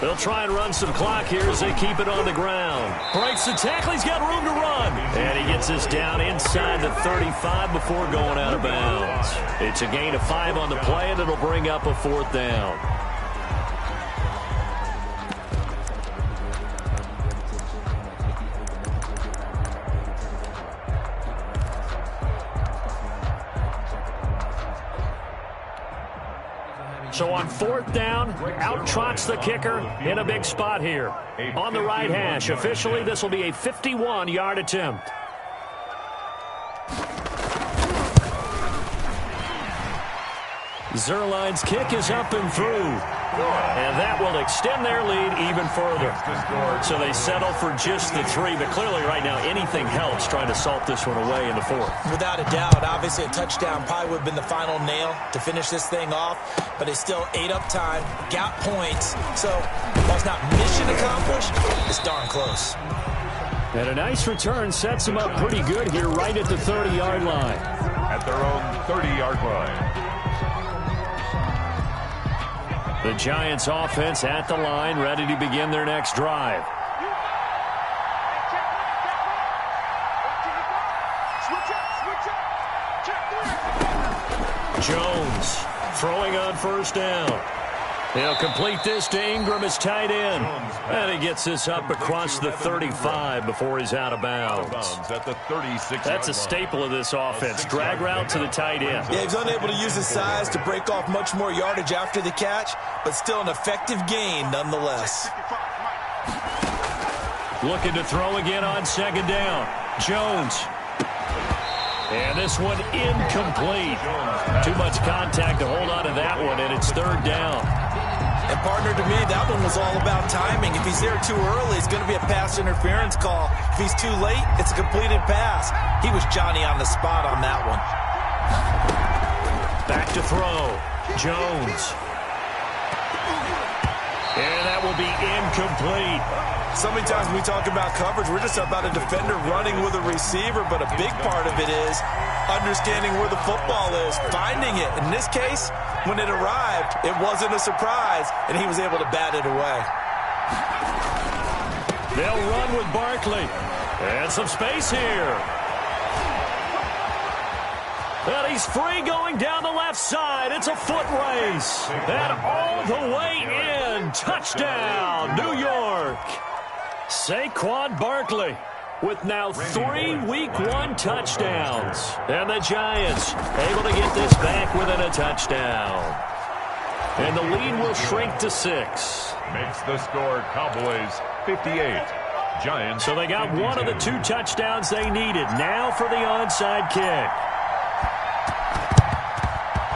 Speaker 1: They'll try and run some clock here as they keep it on the ground. Breaks the tackle. He's got room to run. And he gets us down inside the 35 before going out of bounds. It's a gain of 5 on the play, and it'll bring up a 4th down. So on 4th down, out trots the kicker in a big spot here. On the right hash, officially this will be a 51-yard attempt. Zerline's kick is up and through. And that will extend their lead even further. So they settle for just the 3, but clearly right now anything helps trying to salt this one away in the 4th.
Speaker 3: Without a doubt, obviously a touchdown probably would have been the final nail to finish this thing off, but they still ate up time, got points. So while it's not mission accomplished, it's darn close.
Speaker 1: And a nice return sets them up pretty good here right at the 30-yard line.
Speaker 2: At their own 30-yard line.
Speaker 1: The Giants offense at the line, ready to begin their next drive. Jones throwing on 1st down. He'll complete this to Ingram as tight end. And he gets this up across the 35 before he's out of bounds.
Speaker 2: At the 36.
Speaker 1: That's a staple of this offense. Drag route to the tight end.
Speaker 3: Yeah, he's unable to use his size to break off much more yardage after the catch, but still an effective gain nonetheless.
Speaker 1: Looking to throw again on 2nd down. Jones. And this one incomplete. Too much contact to hold on to that one, and it's 3rd down.
Speaker 3: And partner, to me, that one was all about timing. If he's there too early, it's going to be a pass interference call. If he's too late, it's a completed pass. He was Johnny on the spot on that one.
Speaker 1: Back to throw. Jones. And that will be incomplete.
Speaker 3: So many times when we talk about coverage, we're just about a defender running with a receiver, but a big part of it is understanding where the football is, finding it. In this case, when it arrived, it wasn't a surprise, and he was able to bat it away.
Speaker 1: They'll run with Barkley. And some space here. And he's free going down the left side. It's a foot race. And all the way in. Touchdown, New York. Saquon Barkley with now 3 Week 1 touchdowns. And the Giants able to get this back within a touchdown. And the lead will shrink to 6.
Speaker 2: Makes the score Cowboys 58. Giants.
Speaker 1: So they got 1 of the 2 touchdowns they needed. Now for the onside kick.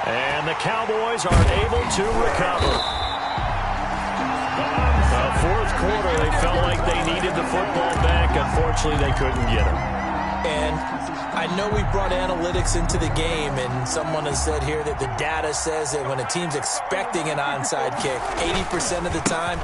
Speaker 1: And the Cowboys are able to recover. Fourth quarter, they felt like they needed the football back. Unfortunately, they couldn't get it.
Speaker 3: And I know we brought analytics into the game, and someone has said here that the data says that when a team's expecting an onside kick, 80% of the time,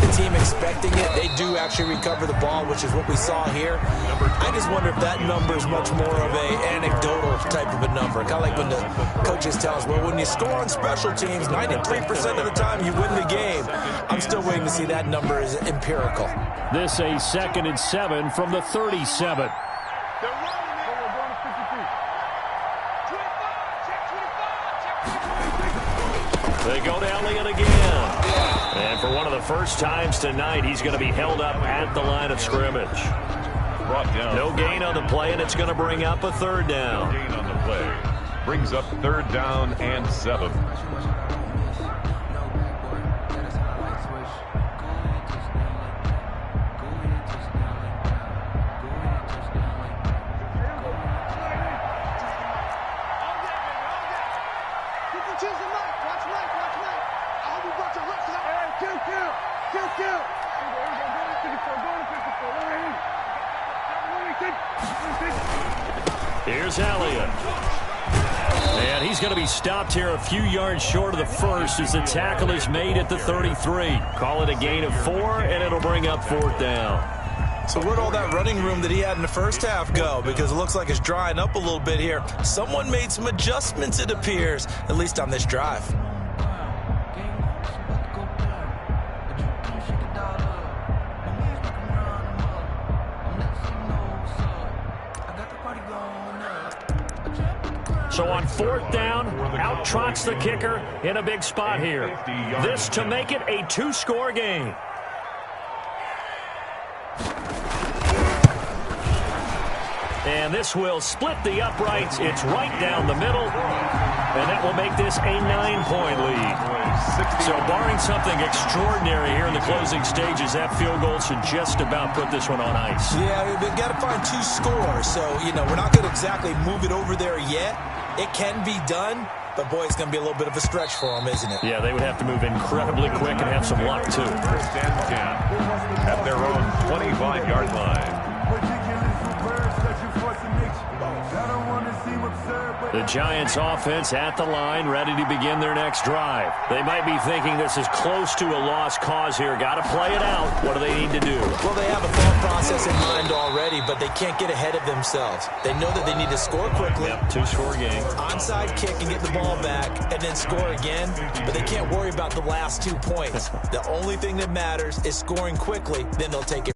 Speaker 3: the team expecting it, they do actually recover the ball, which is what we saw here. I just wonder if that number is much more of a anecdotal type of a number. Kind of like when the coaches tell us, well, when you score on special teams, 93% of the time you win the game. I'm still waiting to see that number is empirical.
Speaker 1: This a 2nd and 7 from the 37. They go to Elliott again. And for one of the first times tonight, he's going to be held up at the line of scrimmage.
Speaker 2: Brought down.
Speaker 1: No gain on the play, and it's going to bring up a 3rd down.
Speaker 2: No gain on the play. Brings up 3rd down and 7.
Speaker 1: Here's Elliott. And he's going to be stopped here a few yards short of the first as the tackle is made at the 33. Call it a gain of 4, and it'll bring up 4th down.
Speaker 3: So where'd all that running room that he had in the first half go? Because it looks like it's drying up a little bit here. Someone made some adjustments, it appears, at least on this drive.
Speaker 1: So on 4th down, out trots the kicker in a big spot here. This to make it a 2-score game. And this will split the uprights. It's right down the middle. And that will make this a 9-point lead. So barring something extraordinary here in the closing stages, that field goal should just about put this one on ice.
Speaker 3: Yeah, we've got to find 2 scores. So, we're not going to exactly move it over there yet. It can be done, but, boy, it's going to be a little bit of a stretch for them, isn't it?
Speaker 1: Yeah, they would have to move incredibly quick and have some luck, too.
Speaker 2: 1st and 10 at their own 25-yard line.
Speaker 1: The Giants offense at the line, ready to begin their next drive. They might be thinking this is close to a lost cause here. Got to play it out. What do they need to do?
Speaker 3: Well, they have a thought process in mind already, but they can't get ahead of themselves. They know that they need to score quickly.
Speaker 1: Yep, 2-score game.
Speaker 3: Onside kick and get the ball back and then score again, but they can't worry about the last 2 points. The only thing that matters is scoring quickly, then they'll take it